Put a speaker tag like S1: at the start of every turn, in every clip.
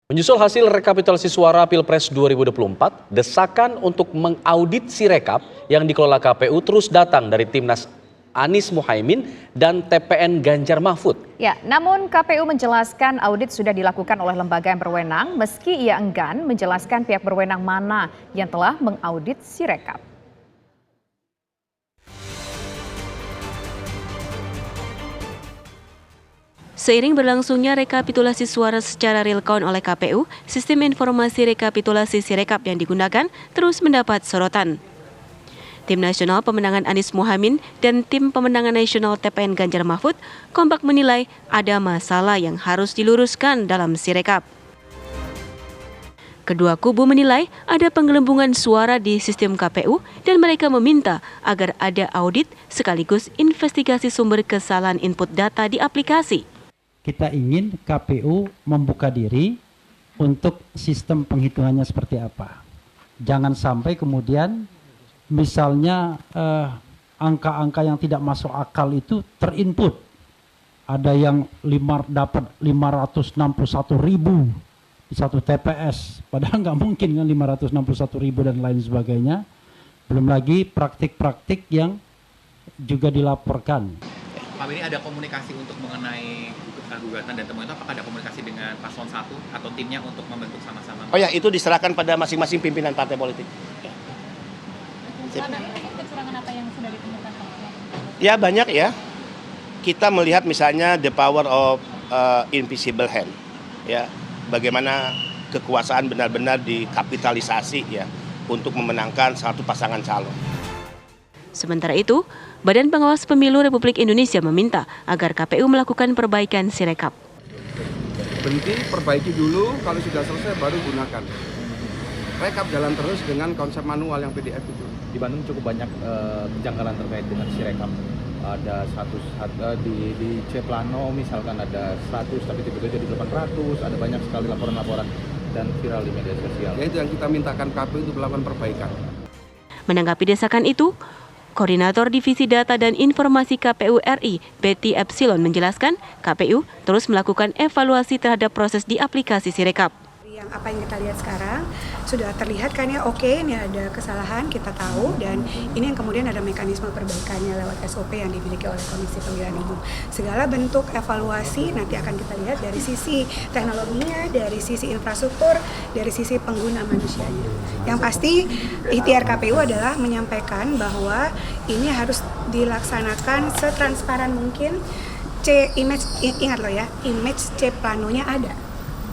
S1: Menyusul hasil rekapitulasi suara Pilpres 2024, desakan untuk mengaudit Sirekap yang dikelola KPU terus datang dari Timnas Anies Mohaimin dan TPN Ganjar Mahfud.
S2: Ya, namun KPU menjelaskan audit sudah dilakukan oleh lembaga yang berwenang meski ia enggan menjelaskan pihak berwenang mana yang telah mengaudit Sirekap.
S3: Seiring berlangsungnya rekapitulasi suara secara real count oleh KPU, sistem informasi rekapitulasi Sirekap yang digunakan terus mendapat sorotan. Tim Nasional Pemenangan Anies Mohaimin dan Tim Pemenangan Nasional TPN Ganjar Mahfud kompak menilai ada masalah yang harus diluruskan dalam Sirekap. Kedua kubu menilai ada penggelembungan suara di sistem KPU dan mereka meminta agar ada audit sekaligus investigasi sumber kesalahan input data di aplikasi.
S4: Kita ingin KPU membuka diri untuk sistem penghitungannya seperti apa. Jangan sampai kemudian misalnya angka-angka yang tidak masuk akal itu terinput. Ada yang dapat 561.000 di satu TPS. Padahal nggak mungkin kan 561.000 dan lain sebagainya. Belum lagi praktik-praktik yang juga dilaporkan.
S5: Pak ini ada komunikasi untuk mengenai gugatan dan temuan itu, apakah ada komunikasi dengan paslon 1 atau timnya untuk membentuk sama-sama?
S6: Oh ya, itu diserahkan pada masing-masing pimpinan partai politik.
S7: Kecurangan apa yang sudah ditemukan Pak?
S6: Ya banyak ya. Kita melihat misalnya the power of invisible hand. Ya, bagaimana kekuasaan benar-benar dikapitalisasi ya untuk memenangkan satu pasangan calon.
S3: Sementara itu, Badan Pengawas Pemilu Republik Indonesia meminta agar KPU melakukan perbaikan Sirekap.
S8: Berhenti, perbaiki dulu, kalau sudah selesai baru gunakan. Rekap jalan terus dengan konsep manual yang PDF itu.
S9: Di Bandung cukup banyak kejanggalan terkait dengan Sirekap. Ada 100 di C Plano misalkan ada 100 tapi tiba-tiba jadi 800, ada banyak sekali laporan-laporan dan viral di media sosial.
S8: Ya itu yang kita mintakan KPU untuk melakukan perbaikan.
S3: Menanggapi desakan itu, Koordinator Divisi Data dan Informasi KPU RI, Betty Epsilon menjelaskan KPU terus melakukan evaluasi terhadap proses di aplikasi Sirekap.
S10: Yang apa yang kita lihat sekarang sudah terlihat kan ya, oke, ini ada kesalahan, kita tahu, dan ini yang kemudian ada mekanisme perbaikannya lewat SOP yang dimiliki oleh Komisi Pemilihan Umum. Segala bentuk evaluasi nanti akan kita lihat dari sisi teknologinya, dari sisi infrastruktur, dari sisi pengguna manusianya. Yang pasti ikhtiar KPU adalah menyampaikan bahwa ini harus dilaksanakan setransparan mungkin. Ingat loh ya, image C planonya ada.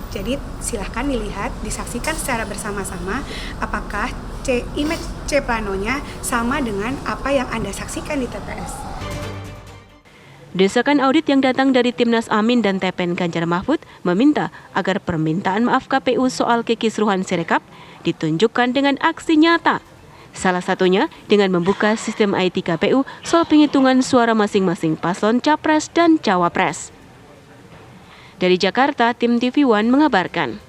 S10: Jadi silahkan dilihat, disaksikan secara bersama-sama apakah image C planonya sama dengan apa yang Anda saksikan di TPS.
S3: Desakan audit yang datang dari Timnas Amin dan TPN Ganjar Mahfud meminta agar permintaan maaf KPU soal kekisruhan Sirekap ditunjukkan dengan aksi nyata. Salah satunya dengan membuka sistem IT KPU soal penghitungan suara masing-masing paslon Capres dan Cawapres. Dari Jakarta, Tim TV One mengabarkan.